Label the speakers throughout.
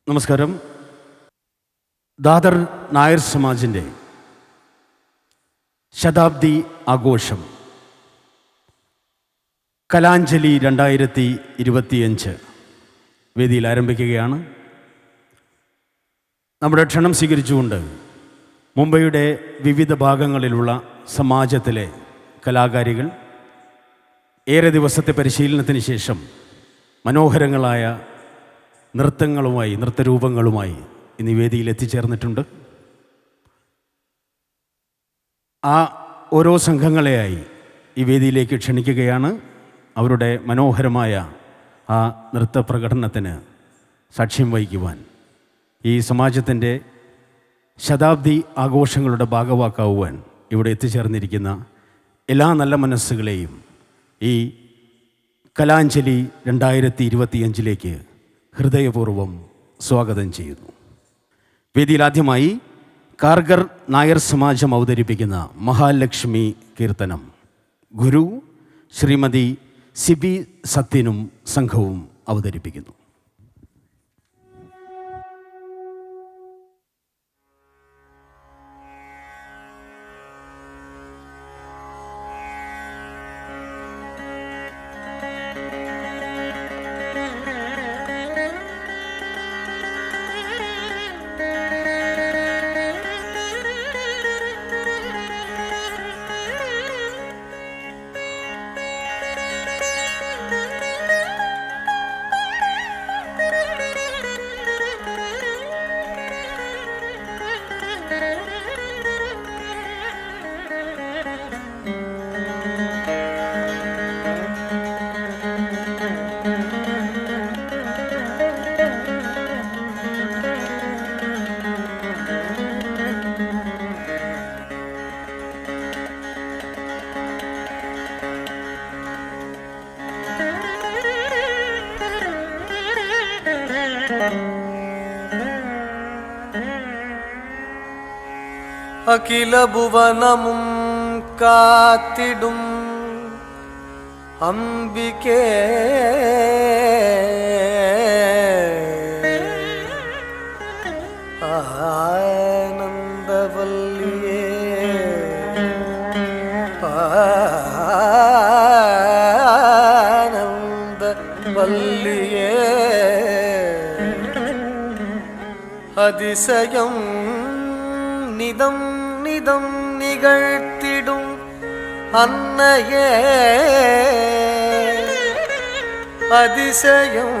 Speaker 1: നമസ്കാരം. ദാദർ നായർ സമാജിൻ്റെ ശതാബ്ദി ആഘോഷം കലാഞ്ജലി 2025 വേദിയിൽ ആരംഭിക്കുകയാണ്. നമ്മുടെ ക്ഷണം സ്വീകരിച്ചുകൊണ്ട് മുംബൈയുടെ വിവിധ ഭാഗങ്ങളിലുള്ള സമാജത്തിലെ കലാകാരികൾ ഏറെ ദിവസത്തെ പരിശീലനത്തിന് ശേഷം മനോഹരങ്ങളായ നൃത്തരൂപങ്ങളുമായി ഇന്ന് ഈ വേദിയിൽ എത്തിച്ചേർന്നിട്ടുണ്ട്. ആ ഓരോ സംഘങ്ങളെയായി ഈ വേദിയിലേക്ക് ക്ഷണിക്കുകയാണ്. അവരുടെ മനോഹരമായ ആ നൃത്തപ്രകടനത്തിന് സാക്ഷ്യം വഹിക്കുവാൻ ഈ സമാജത്തിൻ്റെ ശതാബ്ദി ആഘോഷങ്ങളുടെ ഭാഗവാക്കാവുവാൻ ഇവിടെ എത്തിച്ചേർന്നിരിക്കുന്ന എല്ലാ നല്ല മനസ്സുകളെയും ഈ കലാഞ്ജലി 2025 ഹൃദയപൂർവ്വം സ്വാഗതം ചെയ്യുന്നു. വേദിയിൽ ആദ്യമായി കാർഗർ നായർ സമാജം അവതരിപ്പിക്കുന്ന മഹാലക്ഷ്മി കീർത്തനം ഗുരു ശ്രീമതി സിബി സത്യനും സംഘവും അവതരിപ്പിക്കുന്നു.
Speaker 2: അഖില ഭുവനമും കാത്തിടും അംബികേ ആനന്ദവല്ലിയേ ആനന്ദവല്ലിയേ അതിശയം നിദം നിദം നികഴ്ത്തിടും അന്നയേ അതിശയം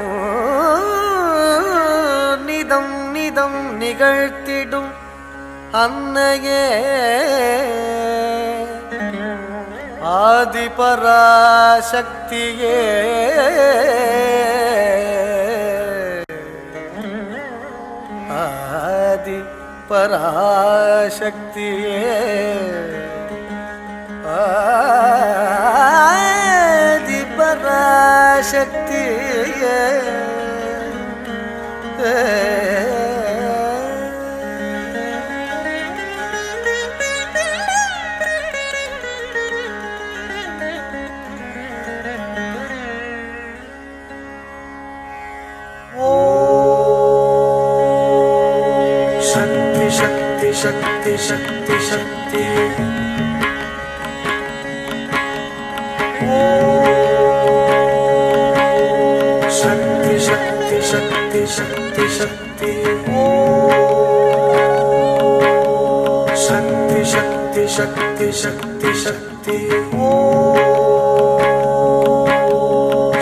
Speaker 2: നിദം നിദം നികഴ്ത്തിടും അന്നയേ ആദിപരാശക്തിയേ പരാശക്തിയേ ആദിപരാശക്തിയേ ശക്തി ശക്തി ശക്തി ശക്തി ശക്തി ശക്തി ശക്തി ശക്തി ശക്തി ശക്തി ശക്തി ശക്തി ശക്തി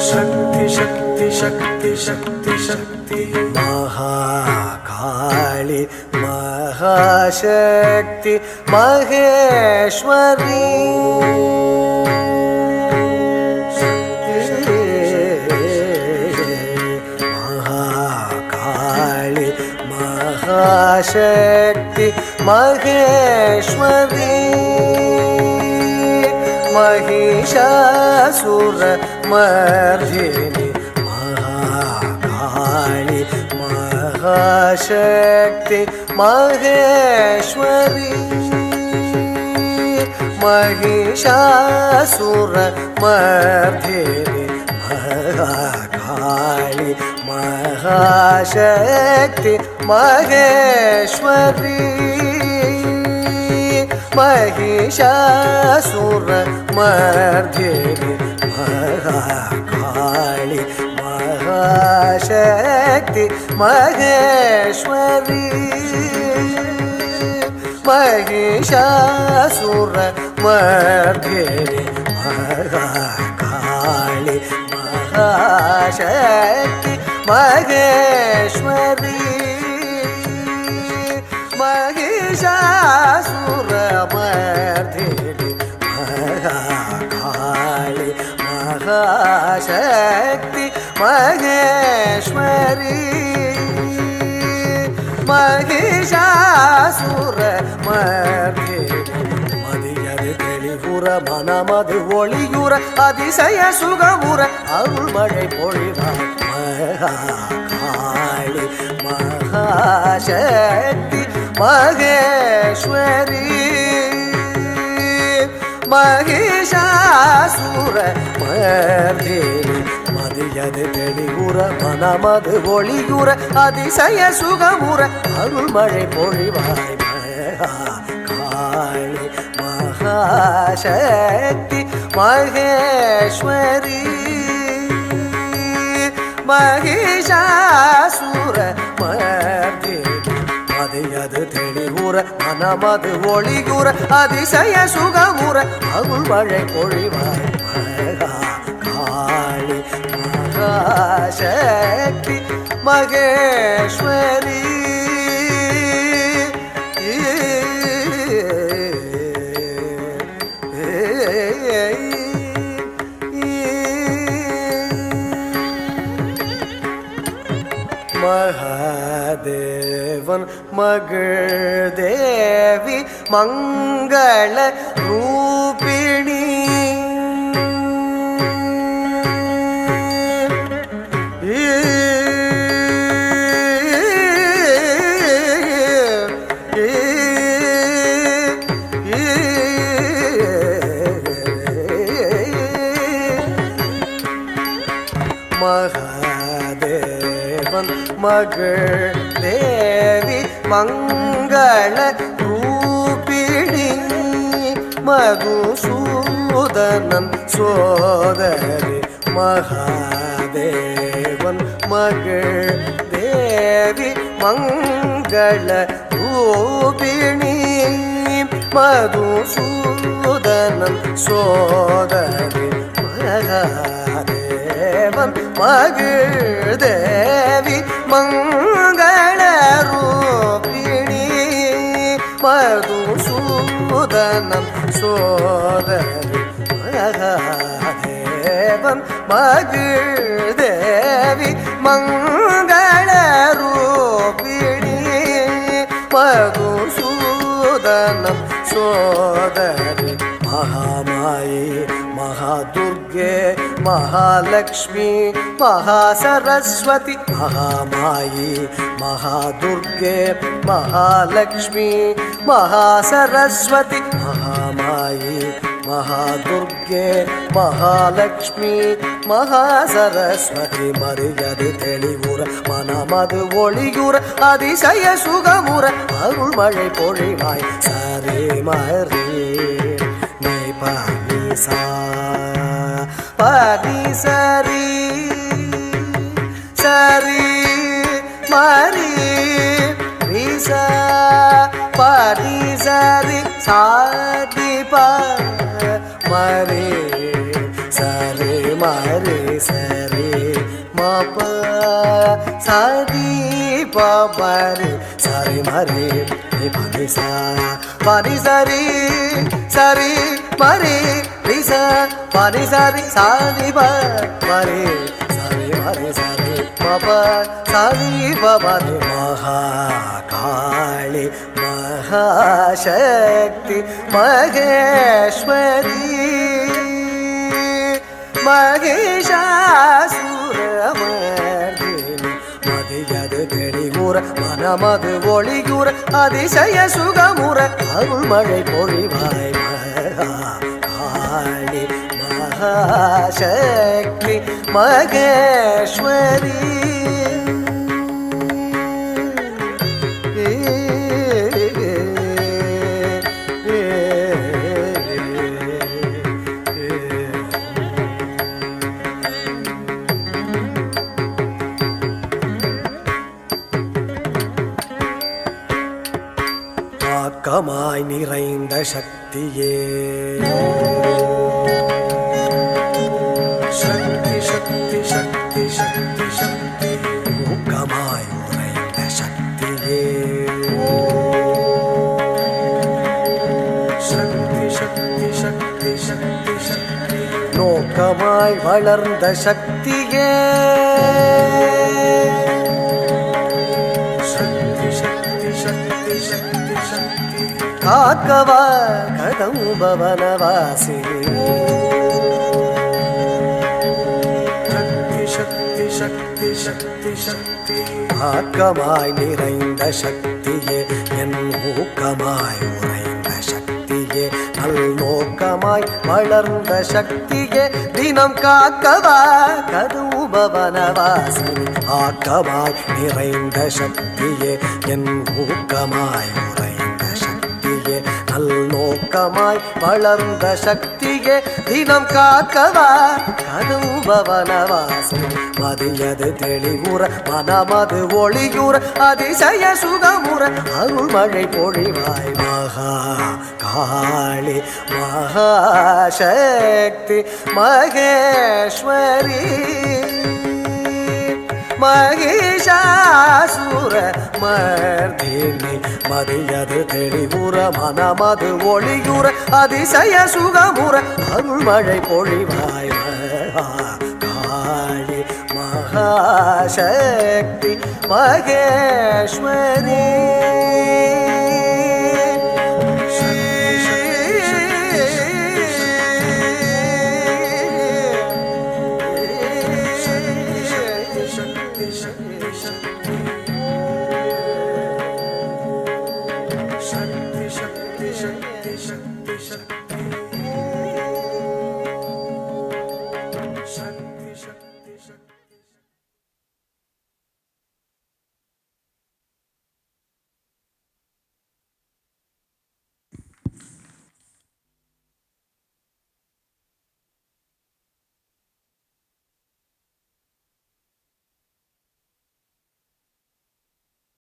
Speaker 2: ശക്തി ശക്തി ശക്തി ശക്തി ശക്തി മഹാകാളി മഹാശക്തി മഹേശ്വരി മഹാകാളി മഹാശക്തി മഹേശ്വരി महिषासुर मर्दिनी महाकाली महाशक्ति महेश्वरी महिषासुर मर्दिनी மகாகாளி மகாசக்தி மகேஸ்வரி மகிஷாசுர மர்தினி மகாகாளி மகாசக்தி மகேஸ்வரி மகிஷாசுர மர்தினி மகாகாளி மகாசக்தி மகேஸ்வரி மகிஷாசுர மர்தினி மகாகாளி மகாசக்தி மகேஸ்வரி மகிஷாசுர மர்தினி மதியது தெளிவுற மனமது ஒளியுற அதிசய சுகமுற அருள் மழை பொழிவார் மகாகாளி மகாசக்தி மகேஸ்வரி மகிஷாசுர மர்தினி மதியது தெளிவுற மனமது ஒளியுற அதிசய சுகமுற அருள் மழை பொழிவாய் மகாகாளி மகாசக்தி மகேஸ்வரி மகிஷாசுர மர்தினி மதியது தெளிவுற மனமது ஒளியுற அதிசய சுகமுற அருள் மழை பொழிவாய் மகாகாளி மகாசக்தி மகேஸ்வரி மகாதேவன் மகள் தேவி மங்கள ரூபிணி மகாதேவன் மகள் தேவி மங்கள ரூபிணி மதுசூதனன் சோதரி மகாதேவன் மகள் தேவி மங்கள ரூபிணி மதுசூதனன் சோதரி மகாதேவன் மகள் தேவி மங்கள ரூபிணி மதுசூதனன் சோதரி மகாதேவன் மகள் தேவி மங்கள ரூபிணி மதுசூதனன் சோதரி மகாமாயி மகாதுர்गे महालक्ष्मी महासरस्वती महामायी महादुर्गे महालक्ष्मी महासरस्वती महामायी महादुर्गे महालक्ष्मी महासरस्वती मरियது தெளிவுற மனமது ஒளியுற அதிசய சுகமுற அருள் மழை பொழிவாய் சரே மரே நீ பானி சா பானி சரி சரி மரி ரிசா பானி சரி சாதி பா மரி சரி மரி சரி மப சரி பரி சரி மரி பரி சா பரி சரி சரி மரி ரிசா பரி சரி சாதி பரி சரி மரி சரி மப சரி பரி மகாகாளி மகாசக்தி மகேஸ்வரி மகிஷாசுரமர்தினி மதியது தெளிவுற மனமது ஒளியுற அதிசய சுகமுற அருள் மழை பொழிவாய் மகாகாளி மகாசக்தி மகேஸ்வரி ஆக்கமாய் நிறைந்த சக்தியே சக்தி சக்தி சக்தி சக்தி சக்தி ஊக்கமாய் உறைந்த சக்தியே சக்தி சக்தி சக்தி சக்தி சக்தி நோக்கமாய் வளர்ந்த சக்தியே சக்தி சக்தி சக்தி சக்தி சக்தி காக்கவா கதம்பவனவாசினி சக்தி சக்தி சக்தி சக்தி ஆக்கமாய் நிறைந்த சக்தியே என் ஊக்கமாய் உறைந்த சக்தியே நல்நோக்கமாய் வளர்ந்த சக்தியே தினம் காக்கவா கதம்பவனவாசினி ஆக்கமாய் நிறைந்த சக்தியே என் ஊக்கமாய் உறைந்த சக்தியே நல்நோக்கமாய் வளர்ந்த சக்தியே தினம் காக்கவா கதம்பவனவாசினி மதியது தெளிவுற மனமது ஒளியுற அதிசய சுகமுற அருள்மழை பொழிவாய் மகா காளி மகாசக்தி மகேஸ்வரி மகிஷாசுர மர்தினி மதியது தெளிவுற மனமது ஒளியுற அதிசய சுகமுற அருள்மழை பொழிவாய் காளி மகாசக்தி மகேஸ்வரி